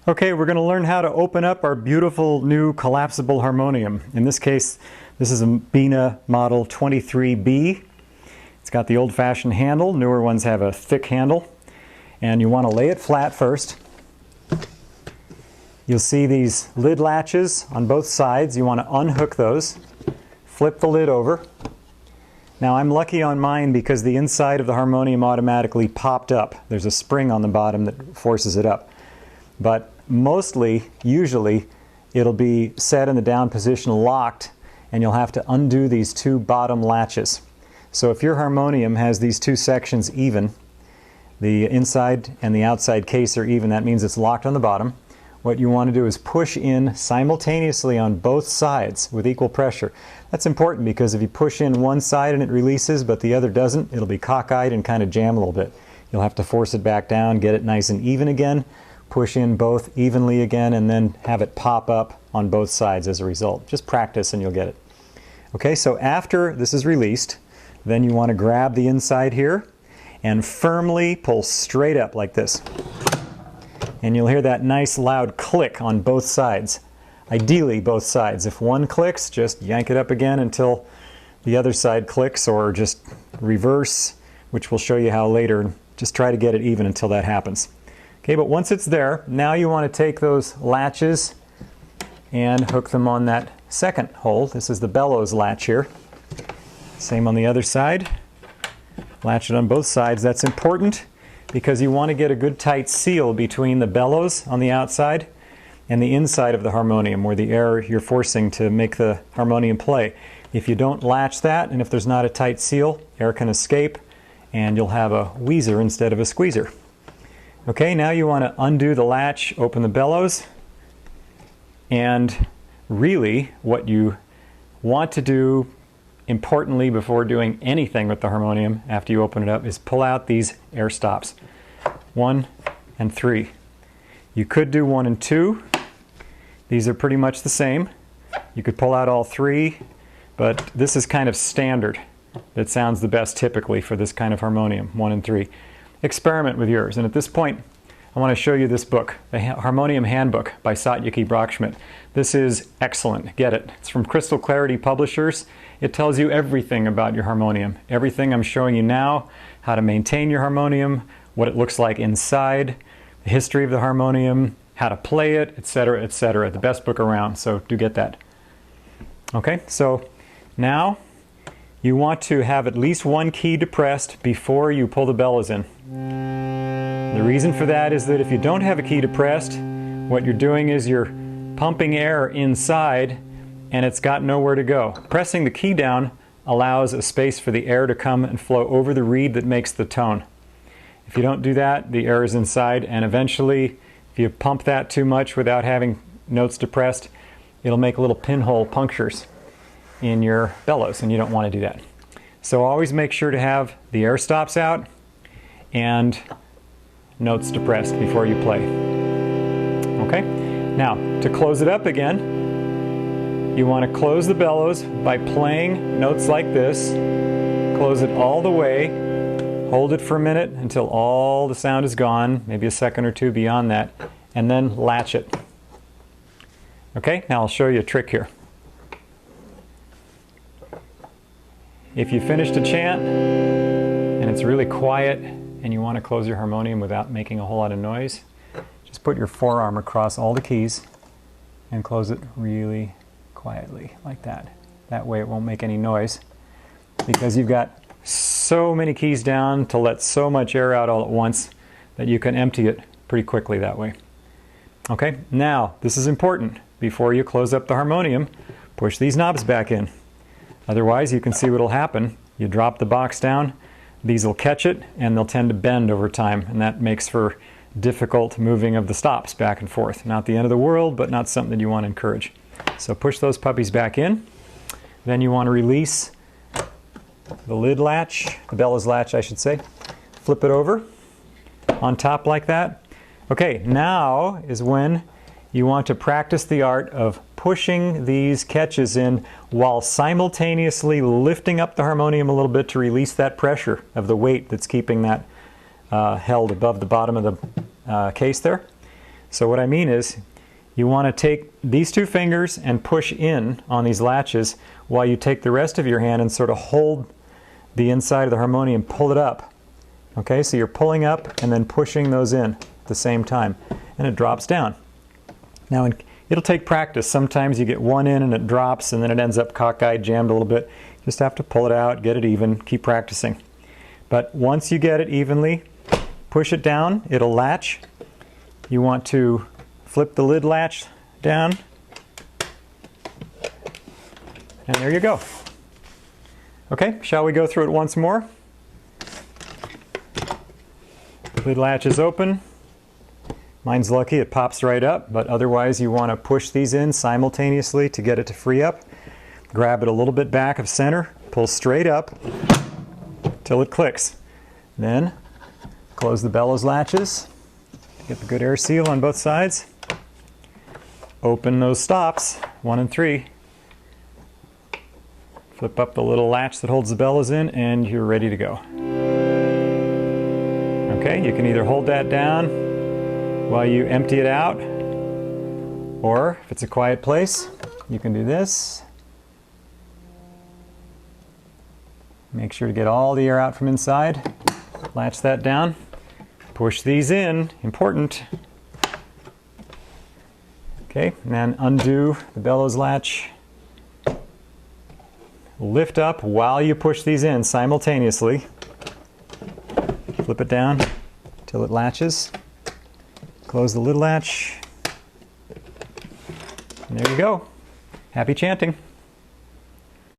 Okay, we're going to learn how to open up our beautiful new collapsible harmonium. In this case, this is a Bina model 23B. It's got the old-fashioned handle. Newer ones have a thick handle. And you want to lay it flat first. You'll see these lid latches on both sides. You want to unhook those. Flip the lid over. Now I'm lucky on mine because the inside of the harmonium automatically popped up. There's a spring on the bottom that forces it up. But mostly, usually, it'll be set in the down position locked, and you'll have to undo these two bottom latches. So if your harmonium has these two sections even, the inside and the outside case are even, that means it's locked on the bottom. What you want to do is push in simultaneously on both sides with equal pressure. That's important because if you push in one side and it releases but the other doesn't, it'll be cockeyed and kind of jam a little bit. You'll have to force it back down, get it nice and even again, push in both evenly again, and then have it pop up on both sides as a result. Just practice and you'll get it. Okay, so after this is released, then you want to grab the inside here and firmly pull straight up like this. And you'll hear that nice loud click on both sides. Ideally both sides. If one clicks, just yank it up again until the other side clicks, or just reverse, which we'll show you how later. Just try to get it even until that happens. Okay, but once it's there, now you want to take those latches and hook them on that second hole. This is the bellows latch here. Same on the other side. Latch it on both sides. That's important because you want to get a good tight seal between the bellows on the outside and the inside of the harmonium, where the air you're forcing to make the harmonium play. If you don't latch that, and if there's not a tight seal, air can escape and you'll have a wheezer instead of a squeezer. Okay, now you want to undo the latch, open the bellows, and really what you want to do importantly before doing anything with the harmonium after you open it up is pull out these air stops. 1 and 3. You could do 1 and 2. These are pretty much the same. You could pull out all 3, but this is kind of standard. It sounds the best typically for this kind of harmonium, 1 and 3. Experiment with yours, and at this point I want to show you this book, the Harmonium Handbook by Satyaki Brockschmidt. This is excellent. Get it. It's from Crystal Clarity Publishers. It tells you everything about your harmonium. Everything I'm showing you now, how to maintain your harmonium, what it looks like inside, the history of the harmonium, how to play it, etc., etc. The best book around, so do get that. Okay, so now you want to have at least one key depressed before you pull the bellows in. The reason for that is that if you don't have a key depressed, what you're doing is you're pumping air inside and it's got nowhere to go. Pressing the key down allows a space for the air to come and flow over the reed that makes the tone. If you don't do that, the air is inside, and eventually if you pump that too much without having notes depressed, it'll make little pinhole punctures in your bellows, and you don't want to do that. So always make sure to have the air stops out and notes depressed before you play. Okay? Now, to close it up again, you want to close the bellows by playing notes like this. Close it all the way. Hold it for a minute until all the sound is gone, maybe a second or two beyond that, and then latch it. Okay? Now I'll show you a trick here. If you finished a chant and it's really quiet and you want to close your harmonium without making a whole lot of noise, just put your forearm across all the keys and close it really quietly like that. That way it won't make any noise because you've got so many keys down to let so much air out all at once that you can empty it pretty quickly that way. Okay, now this is important. Before you close up the harmonium, push these knobs back in. Otherwise, you can see what will happen. You drop the box down, these will catch it, and they'll tend to bend over time, and that makes for difficult moving of the stops back and forth. Not the end of the world, but not something that you want to encourage. So push those puppies back in. Then you want to release the lid latch, the bellows latch I should say. Flip it over on top like that. Okay, now is when you want to practice the art of pushing these catches in while simultaneously lifting up the harmonium a little bit to release that pressure of the weight that's keeping that held above the bottom of the case there. So what I mean is, you want to take these two fingers and push in on these latches while you take the rest of your hand and sort of hold the inside of the harmonium, pull it up. Okay, so you're pulling up and then pushing those in at the same time, and it drops down. Now it'll take practice. Sometimes you get one in and it drops and then it ends up cockeyed, jammed a little bit. You just have to pull it out, get it even, keep practicing. But once you get it evenly, push it down, it'll latch. You want to flip the lid latch down, and there you go. Okay, shall we go through it once more? Lid latch is open. Mine's lucky, it pops right up, but otherwise you want to push these in simultaneously to get it to free up. Grab it a little bit back of center, pull straight up till it clicks. Then close the bellows latches, get the good air seal on both sides. Open those stops, 1 and 3. Flip up the little latch that holds the bellows in, and you're ready to go. Okay, you can either hold that down while you empty it out, or if it's a quiet place, you can do this. Make sure to get all the air out from inside. Latch that down. Push these in, important. Okay, and then undo the bellows latch. Lift up while you push these in simultaneously. Flip it down till it latches. Close the lid latch. And there you go. Happy chanting.